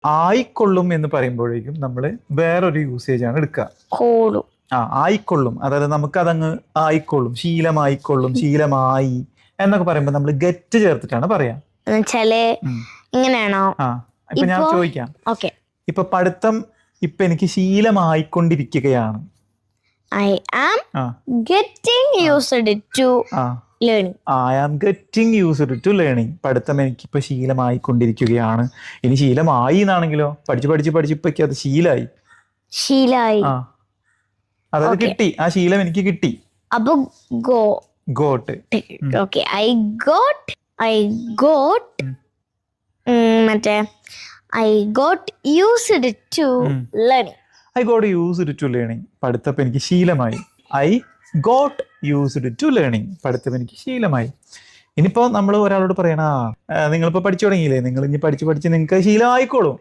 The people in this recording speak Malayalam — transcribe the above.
ആയിക്കൊള്ളും എന്ന് പറയുമ്പോഴേക്കും നമ്മൾ വേറൊരു യൂസേജ് ആണ് എടുക്കുക. കോളും. ആയിക്കൊള്ളും, അതായത് നമുക്ക് അതങ്ങ് ആയിക്കൊള്ളും, ശീലമായിക്കൊള്ളും, ശീലമായി എന്നൊക്കെ പറയുമ്പോൾ നമ്മൾ ഗെറ്റ് ചേർത്തിട്ടാണ് പറയാ. എന്നുവെച്ചാല് ഇങ്ങനെയാണോ? ഇപ്പൊ ഞാൻ ചോദിക്കാം, ഓക്കെ, ഇപ്പൊ പഠിത്തം ഇപ്പൊ എനിക്ക് ശീലമായിക്കൊണ്ടിരിക്കുകയാണ്. I am getting used to learning. I am getting used to learning. പഠിത്തം എനിക്കിപ്പോ ശീലമായിക്കൊണ്ടിരിക്കുകയാണ്. ഇനി ശീലമായി എന്നാണെങ്കിലോ, പഠിച്ച് പഠിച്ച് പഠിച്ചിപ്പോ അത് ശീലായി. അതായത് കിട്ടി, ആ ശീലം എനിക്ക് കിട്ടി. അപ്പൊ ഗോട്ട്. ഓക്കെ, ഐ ഗോട്ട് മറ്റേ I got used to learning. I got used to learning. പഠിത്തം എനിക്ക് ശീലമായി. I got used to learning. പഠിത്തം എനിക്ക് ശീലമായി. ഇനിയിപ്പോ നമ്മൾ ഒരാളോട് പറയണ, നിങ്ങളിപ്പോ പഠിച്ചു തുടങ്ങിയില്ലേ, നിങ്ങൾ ഇനി പഠിച്ച് പഠിച്ച് നിങ്ങൾക്ക് ശീലമായിക്കോളും.